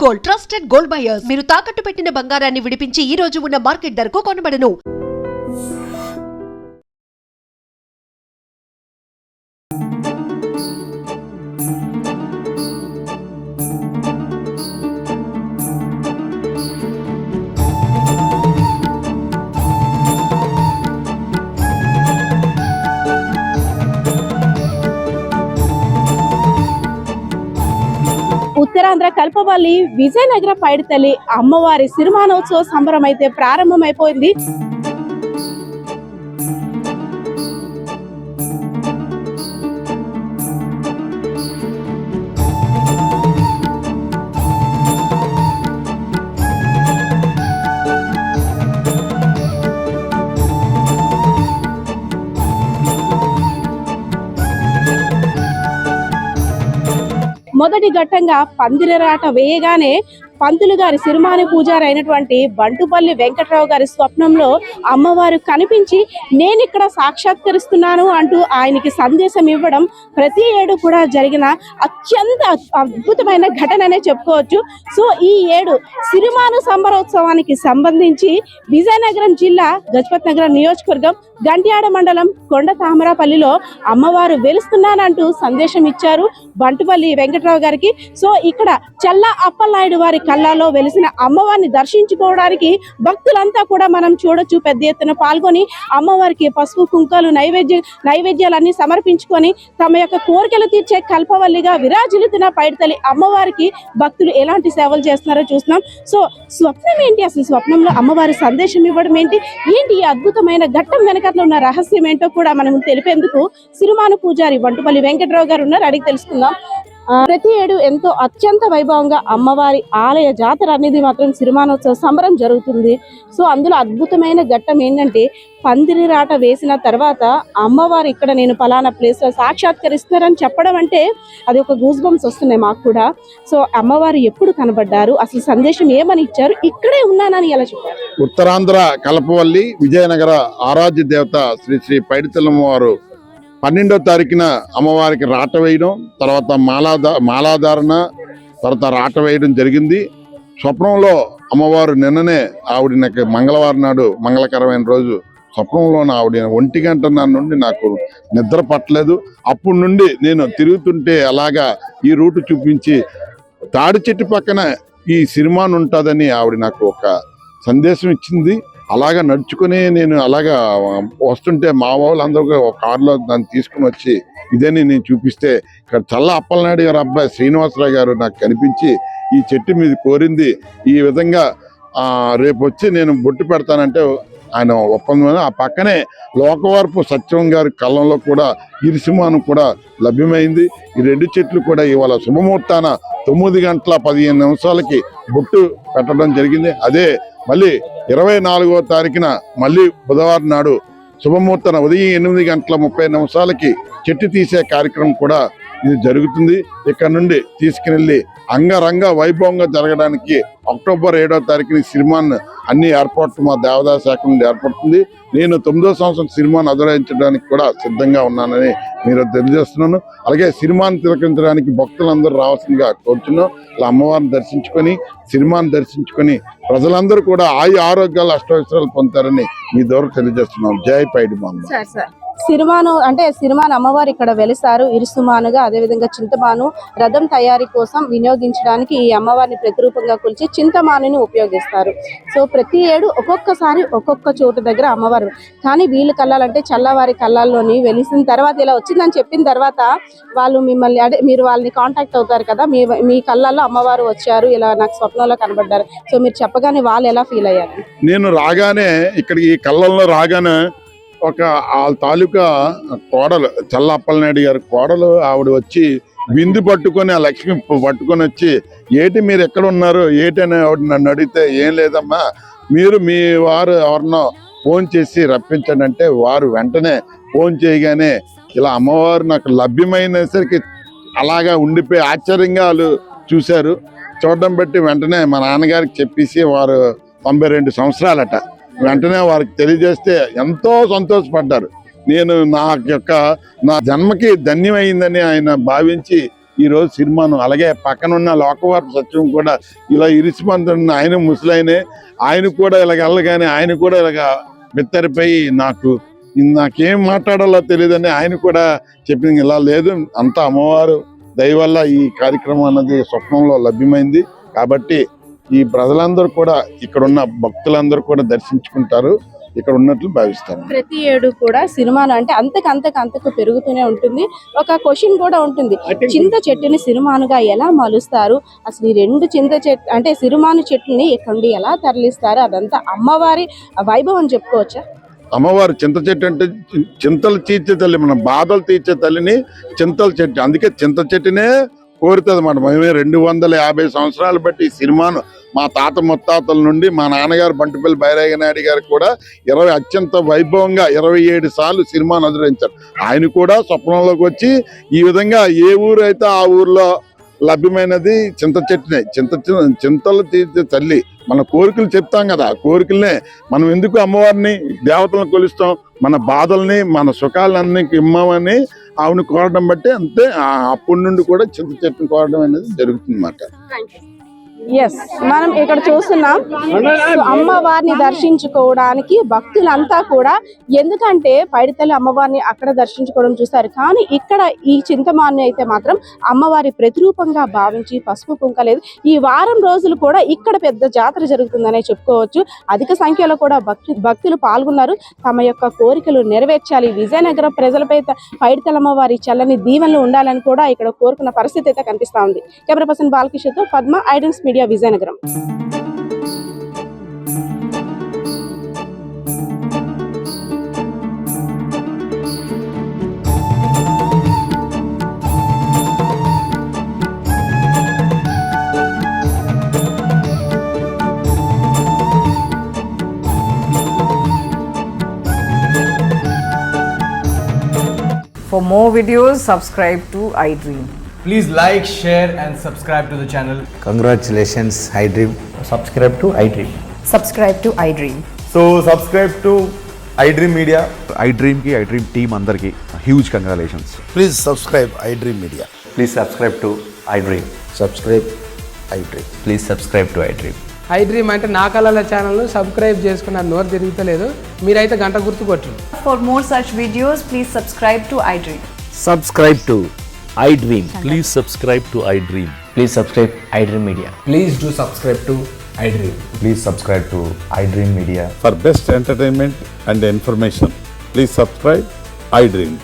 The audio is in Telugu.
గోల్డ్ ట్రస్టెడ్ గోల్డ్ బయర్స్ మీరు తాకట్టు పెట్టిన బంగారాన్ని విడిపించి ఈ రోజు ఉన్న మార్కెట్ ధరకు కొనబడను. ఉత్తరాంధ్ర కల్పవల్లి విజయనగర పైడితల్లి అమ్మవారి సిరిమానోత్సవ సంబరం అయితే ప్రారంభమైపోయింది. మొదటి ఘట్టంగా పందిరాట వేయగానే పంతులు గారి సిరిమాని పూజారి అయినటువంటి బంటుపల్లి వెంకట్రావు గారి స్వప్నంలో అమ్మవారు కనిపించి నేను ఇక్కడ సాక్షాత్కరిస్తున్నాను అంటూ ఆయనకి సందేశం ఇవ్వడం ప్రతి ఏడు కూడా జరిగిన అత్యంత అద్భుతమైన ఘటననే చెప్పుకోవచ్చు. సో ఈ ఏడు సిరిమాను సంబరోత్సవానికి సంబంధించి విజయనగరం జిల్లా గజపతి నగరం నియోజకవర్గం గంట్యాడ మండలం కొండ తామరాపల్లిలో అమ్మవారు వెలుస్తున్నానంటూ సందేశం ఇచ్చారు బంటుపల్లి వెంకట్రావు గారికి. సో ఇక్కడ చల్లా అప్పలనాయుడు వారి కళ్ళలో వెలిసిన అమ్మవారిని దర్శించుకోవడానికి భక్తులంతా కూడా మనం చూడొచ్చు. పెద్ద ఎత్తున పాల్గొని అమ్మవారికి పసుపు కుంకాలు నైవేద్యాలన్నీ సమర్పించుకొని తమ యొక్క కోరికలు తీర్చే కల్పవల్లిగా విరాజిల్లుతున్న పైడితల్లి అమ్మవారికి భక్తులు ఎలాంటి సేవలు చేస్తున్నారో చూస్తున్నాం. సో స్వప్నం ఏంటి, అసలు స్వప్నంలో అమ్మవారి సందేశం ఇవ్వడం ఏంటి ఈ అద్భుతమైన ఘట్టం వెనకట్లో ఉన్న రహస్యం ఏంటో కూడా మనం తెలిపేందుకు సిరిమాను పూజారి బంటుపల్లి వెంకట్రావు గారు ఉన్నారు, అడిగి తెలుసుకుందాం. ప్రతి ఏడు ఎంతో అత్యంత వైభవంగా అమ్మవారి ఆలయ జాతర అనేది మాత్రం సిరిమానోత్సవ సంబరం జరుగుతుంది. సో అందులో అద్భుతమైన ఘట్టం ఏంటంటే పందిరి రాట వేసిన తర్వాత అమ్మవారు ఇక్కడ నేను పలానా ప్లేస్ లో సాక్షాత్కరిస్తున్నారని చెప్పడం అంటే అది ఒక గూస్ బంప్స్ వస్తున్నాయి మాకు కూడా. సో అమ్మవారు ఎప్పుడు కనబడ్డారు, అసలు సందేశం ఏమని ఇచ్చారు, ఇక్కడే ఉన్నానని ఎలా చెప్పారు? ఉత్తరాంధ్ర కల్పవల్లి విజయనగర ఆరాధ్య దేవత శ్రీ శ్రీ పైడితల్లమ్మ వారు 12వ తారీఖున అమ్మవారికి రాట వేయడం, తర్వాత మాలాధారణ, తర్వాత రాట వేయడం జరిగింది. స్వప్నంలో అమ్మవారు నిన్ననే ఆవిడ నాకు మంగళవారం నాడు మంగళకరమైన రోజు స్వప్నంలోనే ఆవిడ 1 గంట నుండి నాకు నిద్ర పట్టలేదు. అప్పటి నుండి నేను తిరుగుతుంటే అలాగా ఈ రూటు చూపించి తాడి చెట్టు పక్కన ఈ సిరిమాన్ ఉంటుందని ఆవిడ నాకు ఒక సందేశం ఇచ్చింది. అలాగా నడుచుకుని నేను అలాగా వస్తుంటే మా వాళ్ళందరూ ఒక కారులో దాన్ని తీసుకుని వచ్చి ఇదని నేను చూపిస్తే ఇక్కడ చల్ల అప్పలనాయుడు గారు అబ్బాయి శ్రీనివాసరావు గారు నాకు కనిపించి ఈ చెట్టు మీద కోరింది ఈ విధంగా రేపు వచ్చి నేను బొట్టు పెడతానంటే ఆయన ఒప్పందం. ఆ పక్కనే లోకవరపు సత్యం గారి కళ్ళంలో కూడా ఇరిసిమాను కూడా లభ్యమైంది. ఈ 2 చెట్లు కూడా ఇవాళ శుభముహూర్తాన 9 గంటల 15 నిమిషాలకి బొట్టు పెట్టడం జరిగింది. అదే మళ్ళీ 24వ తారీఖున మళ్ళీ బుధవారం నాడు శుభముహూర్తాన ఉదయం 8 గంటల 30 నిమిషాలకి చెట్టు తీసే కార్యక్రమం కూడా ఇది జరుగుతుంది. ఇక్కడ నుండి తీసుకుని అంగరంగ వైభవంగా జరగడానికి అక్టోబర్ 7వ తారీఖున సిరిమాన్ అన్ని ఏర్పాట్లు మా దేవాదాయ శాఖ నుండి ఏర్పడుతుంది. నేను 9వ సంవత్సరం సిరిమాన్ అధిరోహించడానికి కూడా సిద్ధంగా ఉన్నానని మీరు తెలియజేస్తున్నాను. అలాగే సిరిమాన్ తిలకించడానికి భక్తులందరూ రావాల్సిందిగా కోరుచున్నాం. ఇలా అమ్మవారిని దర్శించుకొని సిరిమాన్ దర్శించుకొని ప్రజలందరూ కూడా ఆరోగ్యాలు అష్టైశ్వర్యాలు పొందుతారని మీ ద్వారా తెలియజేస్తున్నాం. జై పైడిమాన్. సిరిమాను అంటే సిరిమాను అమ్మవారు ఇక్కడ వెలిసారు ఇరుసుమానుగా. అదేవిధంగా చింతమాను రథం తయారీ కోసం వినియోగించడానికి ఈ అమ్మవారిని ప్రతిరూపంగా కొలిచి చింతమానుని ఉపయోగిస్తారు. సో ప్రతి ఏడు ఒక్కొక్కసారి ఒక్కొక్క చోటు దగ్గర అమ్మవారు, కానీ వీళ్ళు కళ్ళాలంటే చల్లవారి కళ్ళాల్లోని వెలిసిన తర్వాత ఇలా వచ్చిందని చెప్పిన తర్వాత వాళ్ళు మిమ్మల్ని అంటే మీరు వాళ్ళని కాంటాక్ట్ అవుతారు కదా, మీ కళ్ళల్లో అమ్మవారు వచ్చారు ఇలా నాకు స్వప్నంలో కనబడ్డారు. సో మీరు చెప్పగానే వాళ్ళు ఎలా ఫీల్ అయ్యారు? నేను రాగానే ఇక్కడికి ఈ కళ్ళల్లో రాగానే ఒక ఆ తాలూకా కోడలు చల్ల అప్పలనాయుడు గారి కోడలు ఆవిడ వచ్చి బిందు పట్టుకొని ఆ లక్ష్మి పట్టుకొని వచ్చి ఏటి మీరు ఎక్కడ ఉన్నారు ఏటని ఆవిడ నన్ను అడిగితే ఏం లేదమ్మా మీరు మీ వారు ఎవరినో ఫోన్ చేసి రప్పించండి అంటే వారు వెంటనే ఫోన్ చేయగానే ఇలా అమ్మవారు నాకు లభ్యమైనసరికి అలాగా ఉండిపోయి ఆశ్చర్యంగా వాళ్ళు చూశారు. చూడడం బట్టి వెంటనే మా నాన్నగారికి చెప్పేసి వారు 92 సంవత్సరాలట వెంటనే వారికి తెలియజేస్తే ఎంతో సంతోషపడ్డారు. నేను నా జన్మకి ధన్యమైందని ఆయన భావించి ఈరోజు సినిమాను. అలాగే పక్కనున్న లోకవార్పు సత్యం కూడా ఇలా ఇరిసిమంతున్న ఆయన ముసలైనే, ఆయన కూడా ఇలాగ వెళ్ళగానే ఆయన కూడా ఇలాగ బిత్తరిపోయి నాకేం మాట్లాడాలో తెలియదని ఆయన కూడా చెప్పింది. ఇలా లేదు, అంతా అమ్మవారు దయ వల్ల ఈ కార్యక్రమం అన్నది స్వప్నంలో లభ్యమైంది. కాబట్టి ఈ ప్రజలందరూ కూడా, ఇక్కడున్న భక్తులందరూ కూడా దర్శించుకుంటారు, ఇక్కడ ఉన్నట్లు భావిస్తాను. ప్రతి ఏడు కూడా సినిమాను అంటే అంతకు పెరుగుతూనే ఉంటుంది. ఒక క్వశ్చన్ కూడా ఉంటుంది, చింత చెట్టుని సినిమానుగా ఎలా మలుస్తారు, అసలు ఈ రెండు చింత చెట్టు అంటే సిరిమాను చెట్టుని ఇక్కడ నుండి ఎలా తరలిస్తారు, అదంతా అమ్మవారి వైభవం అని చెప్పుకోవచ్చా? అమ్మవారు చింత చెట్టు అంటే చింతలు తీర్చే తల్లి, మన బాధలు తీర్చే తల్లిని చింతల చెట్టు, అందుకే చింత చెట్టునే కోరుతుంది అన్నమాట. మేమే 250 సంవత్సరాలు బట్టి ఈ సినిమాను మా తాత ముత్తాతల నుండి మా నాన్నగారు బంటుపల్లి బైరాగి నాయుడు గారు కూడా అత్యంత వైభవంగా 27 సార్లు సినిమాను అనుసరించారు. ఆయన కూడా స్వప్నంలోకి వచ్చి ఈ విధంగా ఏ ఊరు అయితే ఆ ఊర్లో లభ్యమైనది చింత చెట్టునే. చింతలు తీర్చే తల్లి, మన కోరికలు చెప్తాం కదా, కోరికలనే మనం ఎందుకు అమ్మవారిని దేవతలను కొలుస్తాం, మన బాధల్ని మన సుఖాలన్నీ ఇమ్మని ఆవిని కోరడం బట్టి అంతే. అప్పటి నుండి కూడా చింత చెట్టును కోరడం అనేది జరుగుతుంది అన్నమాట. ఎస్, మనం ఇక్కడ చూస్తున్నాం అమ్మవారిని దర్శించుకోవడానికి భక్తులంతా కూడా, ఎందుకంటే పైడితల్లి అమ్మవారిని అక్కడ దర్శించుకోవడం చూస్తారు, కానీ ఇక్కడ ఈ చింతమాన్ని అయితే మాత్రం అమ్మవారి ప్రతిరూపంగా భావించి పసుపు కుంకలేదు ఈ వారం రోజులు కూడా ఇక్కడ పెద్ద జాతర జరుగుతుందనే చెప్పుకోవచ్చు. అధిక సంఖ్యలో కూడా భక్తులు పాల్గొన్నారు. తమ యొక్క కోరికలు నెరవేర్చాలి, విజయనగరం ప్రజలపై పైడితల్లి అమ్మవారి చల్లని దీవెనలు ఉండాలని కూడా ఇక్కడ కోరుకున్న పరిస్థితి అయితే కనిపిస్తా ఉంది. కెమెరా పర్సన్ బాలకృష్ణతో Padma, idreams media, Vizianagaram. For more videos, subscribe to iDream. Please like, share and subscribe to the channel. Congratulations, iDream. Subscribe to iDream. Subscribe to iDream. So subscribe to iDream Media. iDream ki iDream team andarki huge congratulations. Please subscribe iDream Media. Please subscribe to iDream. Subscribe iDream. Please subscribe to iDream. iDream అంటే నా కళల ఛానల్ను సబ్స్క్రైబ్ చేసుకున్న నోరు తిరుగుతలేదు, మీరైతే గంట గుర్తు కొట్టండి. For more such videos, please subscribe to iDream. Subscribe to iDream. Please subscribe to iDream. Please subscribe iDream Media. Please do subscribe to iDream. Please subscribe to iDream Media. For best entertainment and information, please subscribe iDream.